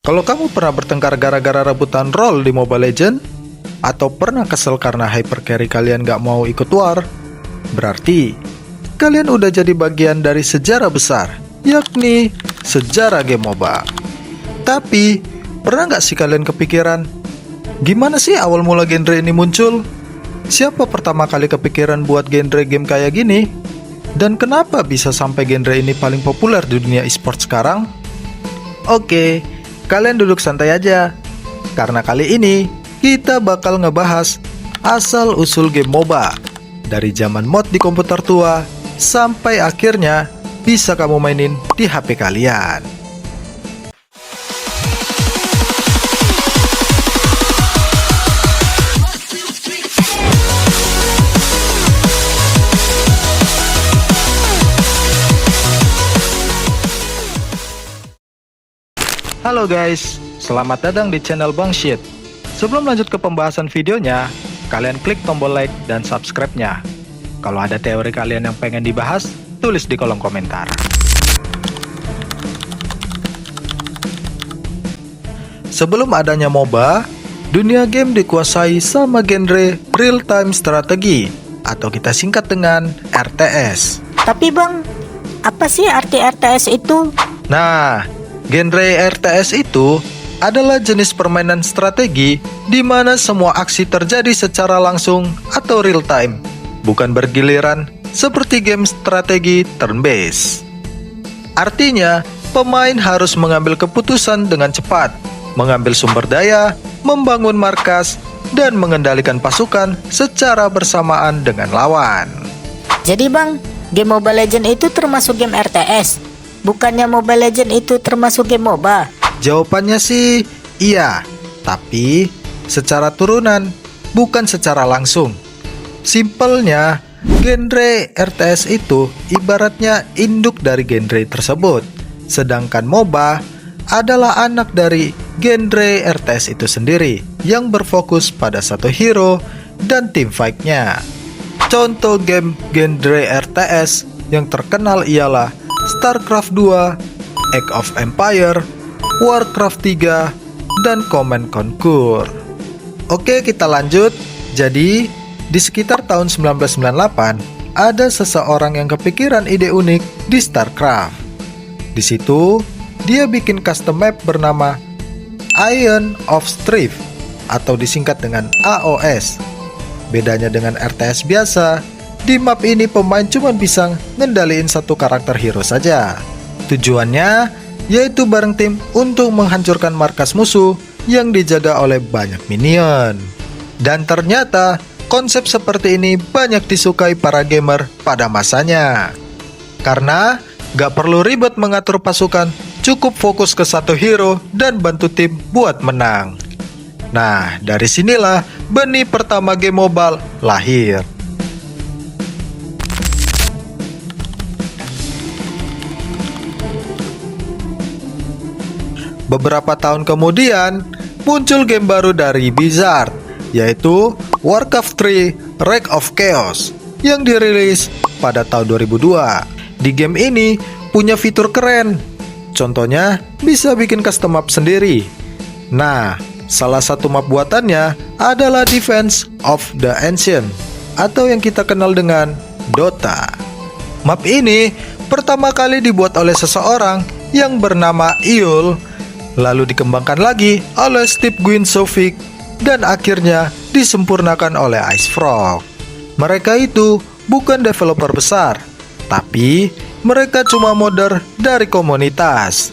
Kalau kamu pernah bertengkar gara-gara rebutan role di Mobile Legends, atau pernah kesel karena hyper carry kalian gak mau ikut war, berarti kalian udah jadi bagian dari sejarah besar, yakni sejarah game MOBA. Tapi, pernah gak sih kalian kepikiran, gimana sih awal mula genre ini muncul? Siapa pertama kali kepikiran buat genre game kayak gini? Dan kenapa bisa sampai genre ini paling populer di dunia e-sport sekarang? Oke, kalian duduk santai aja, karena kali ini kita bakal ngebahas asal-usul game MOBA, dari zaman mod di komputer tua sampai akhirnya bisa kamu mainin di HP kalian. Halo guys, selamat datang di channel Bang Shit. Sebelum lanjut ke pembahasan videonya, kalian klik tombol like dan subscribe-nya. Kalau ada teori kalian yang pengen dibahas, tulis di kolom komentar. Sebelum adanya MOBA, dunia game dikuasai sama genre real-time strategy, atau kita singkat dengan RTS. Tapi bang, apa sih arti RTS itu? Nah, genre RTS itu adalah jenis permainan strategi di mana semua aksi terjadi secara langsung atau real time, bukan bergiliran seperti game strategi turn-based. Artinya, pemain harus mengambil keputusan dengan cepat, mengambil sumber daya, membangun markas, dan mengendalikan pasukan secara bersamaan dengan lawan. Jadi bang, game Mobile Legends itu termasuk game RTS? Bukannya Mobile Legends itu termasuk game MOBA? Jawabannya sih iya, tapi secara turunan, bukan secara langsung. Simpelnya, genre RTS itu ibaratnya induk dari genre tersebut, sedangkan MOBA adalah anak dari genre RTS itu sendiri yang berfokus pada satu hero dan team fight-nya. Contoh game genre RTS yang terkenal ialah StarCraft 2, Age of Empire, Warcraft 3, dan Command Conquer. Oke, kita lanjut. Jadi, di sekitar tahun 1998, ada seseorang yang kepikiran ide unik di StarCraft. Di situ, dia bikin custom map bernama Iron of Strife, atau disingkat dengan AOS. Bedanya dengan RTS biasa, di map ini pemain cuma bisa ngendaliin satu karakter hero saja. Tujuannya yaitu bareng tim untuk menghancurkan markas musuh yang dijaga oleh banyak minion. Dan ternyata konsep seperti ini banyak disukai para gamer pada masanya. Karena gak perlu ribet mengatur pasukan, cukup fokus ke satu hero dan bantu tim buat menang. Nah, dari sinilah benih pertama game mobile lahir. Beberapa tahun kemudian, muncul game baru dari Blizzard, yaitu Warcraft 3 Wrath of Chaos, yang dirilis pada tahun 2002. Di game ini punya fitur keren, contohnya bisa bikin custom map sendiri. Nah, salah satu map buatannya adalah Defense of the Ancient, atau yang kita kenal dengan Dota. Map ini pertama kali dibuat oleh seseorang yang bernama Eul, lalu dikembangkan lagi oleh Steve Guinsovic, dan akhirnya disempurnakan oleh IceFrog. Mereka itu bukan developer besar, tapi mereka cuma modder dari komunitas.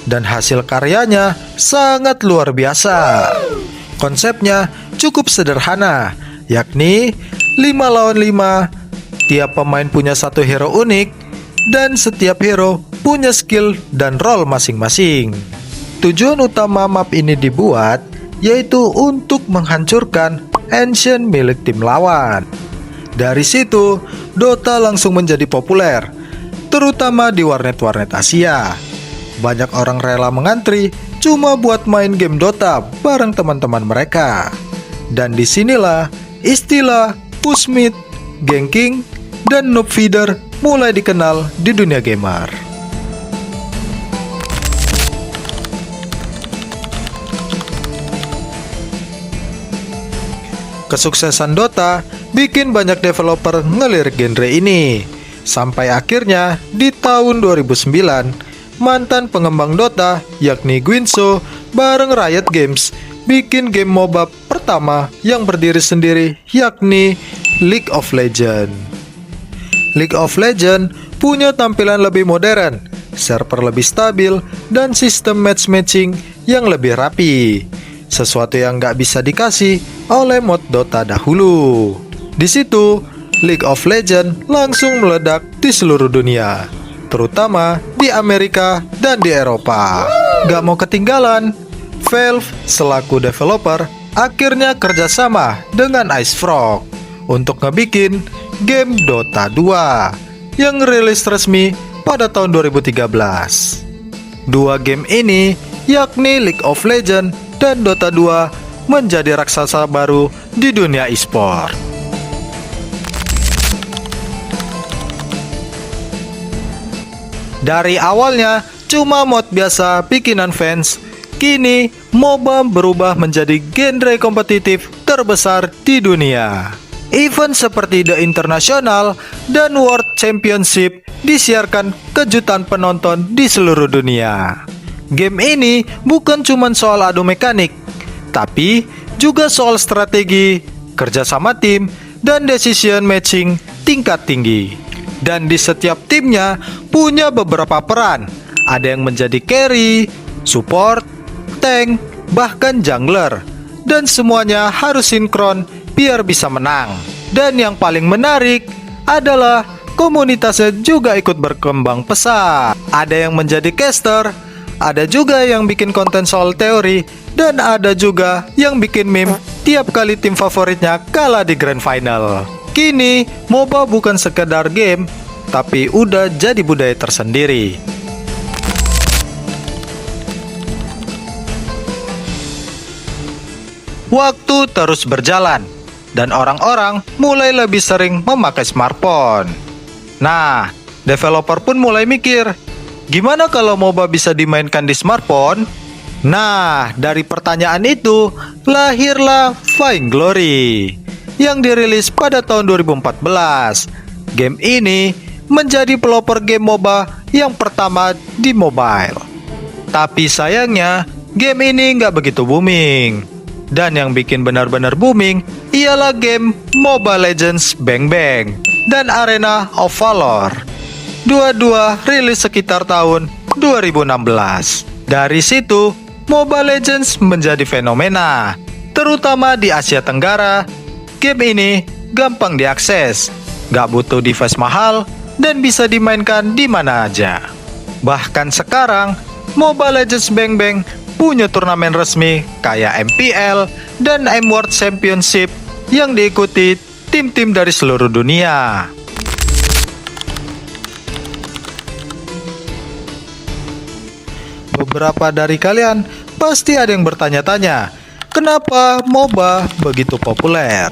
Dan hasil karyanya sangat luar biasa. Konsepnya cukup sederhana, yakni 5 lawan 5, tiap pemain punya satu hero unik, dan setiap hero punya skill dan role masing-masing. Tujuan utama map ini dibuat yaitu untuk menghancurkan Ancient milik tim lawan. Dari situ, Dota langsung menjadi populer, terutama di warnet-warnet Asia. Banyak orang rela mengantri cuma buat main game Dota bareng teman-teman mereka. Dan disinilah istilah push mid, ganking, dan noob feeder mulai dikenal di dunia gamer. Kesuksesan Dota bikin banyak developer ngelirik genre ini. Sampai akhirnya di tahun 2009, mantan pengembang Dota yakni Guinsoo bareng Riot Games bikin game MOBA pertama yang berdiri sendiri yakni League of Legends. League of Legends punya tampilan lebih modern, server lebih stabil, dan sistem matchmaking yang lebih rapi. Sesuatu yang nggak bisa dikasih oleh mod Dota dahulu. Di situ, League of Legends langsung meledak di seluruh dunia, terutama di Amerika dan di Eropa. Gak mau ketinggalan, Valve selaku developer akhirnya kerjasama dengan IceFrog untuk ngebikin game Dota 2 yang rilis resmi pada tahun 2013. Dua game ini yakni League of Legends dan Dota 2 menjadi raksasa baru di dunia e-sport. Dari awalnya cuma mod biasa bikinan fans, kini MOBA berubah menjadi genre kompetitif terbesar di dunia. Event seperti The International dan World Championship disiarkan kejutan penonton di seluruh dunia. Game ini bukan cuma soal adu mekanik, tapi juga soal strategi, kerjasama tim, dan decision matching tingkat tinggi. Dan di setiap timnya punya beberapa peran. Ada yang menjadi carry, support, tank, bahkan jungler. Dan semuanya harus sinkron biar bisa menang. Dan yang paling menarik adalah komunitasnya juga ikut berkembang pesat. Ada yang menjadi caster, ada juga yang bikin konten soal teori, dan ada juga yang bikin meme tiap kali tim favoritnya kalah di grand final. Kini, MOBA bukan sekedar game, tapi udah jadi budaya tersendiri. Waktu terus berjalan, dan orang-orang mulai lebih sering memakai smartphone. Nah, developer pun mulai mikir, gimana kalau MOBA bisa dimainkan di smartphone? Nah, dari pertanyaan itu lahirlah Vainglory yang dirilis pada tahun 2014. Game ini menjadi pelopor game MOBA yang pertama di mobile. Tapi sayangnya, game ini nggak begitu booming. Dan yang bikin benar-benar booming ialah game Mobile Legends Bang Bang dan Arena of Valor. Dua-dua rilis sekitar tahun 2016. Dari situ, Mobile Legends menjadi fenomena, terutama di Asia Tenggara. Game ini gampang diakses, gak butuh device mahal, dan bisa dimainkan di mana aja. Bahkan sekarang, Mobile Legends Bang Bang punya turnamen resmi kayak MPL dan M-World Championship yang diikuti tim-tim dari seluruh dunia. Beberapa dari kalian pasti ada yang bertanya-tanya, kenapa MOBA begitu populer?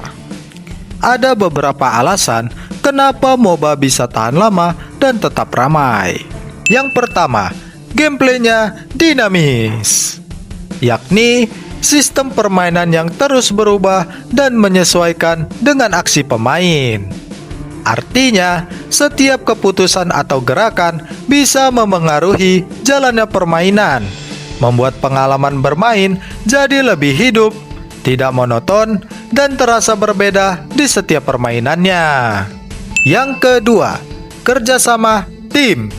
Ada beberapa alasan kenapa MOBA bisa tahan lama dan tetap ramai. Yang pertama, gameplaynya dinamis, yakni sistem permainan yang terus berubah dan menyesuaikan dengan aksi pemain. Artinya, setiap keputusan atau gerakan bisa memengaruhi jalannya permainan, membuat pengalaman bermain jadi lebih hidup, tidak monoton, dan terasa berbeda di setiap permainannya. Yang kedua, kerjasama tim.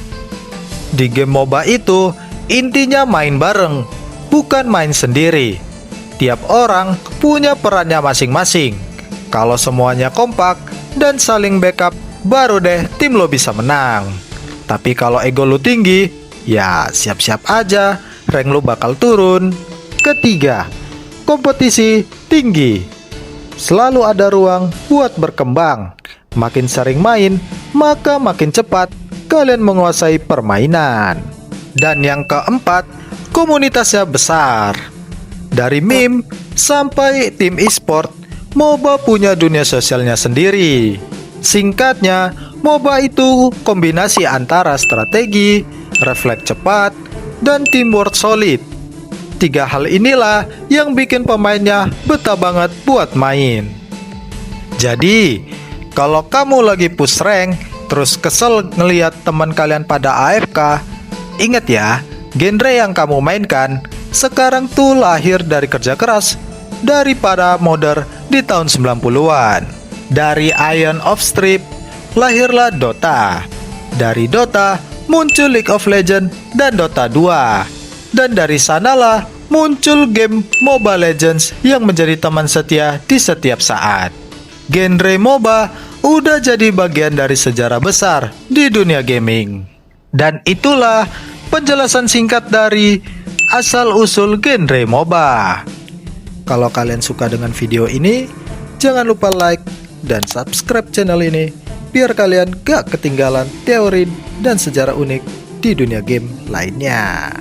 Di game MOBA itu, intinya main bareng, bukan main sendiri. Tiap orang punya perannya masing-masing. Kalau semuanya kompak dan saling backup, baru deh tim lo bisa menang. Tapi kalau ego lo tinggi, ya siap-siap aja, rank lo bakal turun. Ketiga, kompetisi tinggi. Selalu ada ruang buat berkembang. Makin sering main, maka makin cepat kalian menguasai permainan. Dan yang keempat, komunitasnya besar. Dari meme sampai tim e-sport, MOBA punya dunia sosialnya sendiri. Singkatnya, MOBA itu kombinasi antara strategi, refleks cepat, dan teamwork solid. Tiga hal inilah yang bikin pemainnya betah banget buat main. Jadi, kalau kamu lagi push rank, terus kesel ngeliat teman kalian pada AFK, ingat ya, genre yang kamu mainkan sekarang tuh lahir dari kerja keras dari para modder di tahun 90-an. Dari Ion of Strip, lahirlah Dota. Dari Dota, muncul League of Legends dan Dota 2. Dan dari sanalah muncul game Mobile Legends yang menjadi teman setia di setiap saat. Genre MOBA udah jadi bagian dari sejarah besar di dunia gaming. Dan itulah penjelasan singkat dari asal-usul genre MOBA. Kalau kalian suka dengan video ini, jangan lupa like dan subscribe channel ini biar kalian gak ketinggalan teori dan sejarah unik di dunia game lainnya.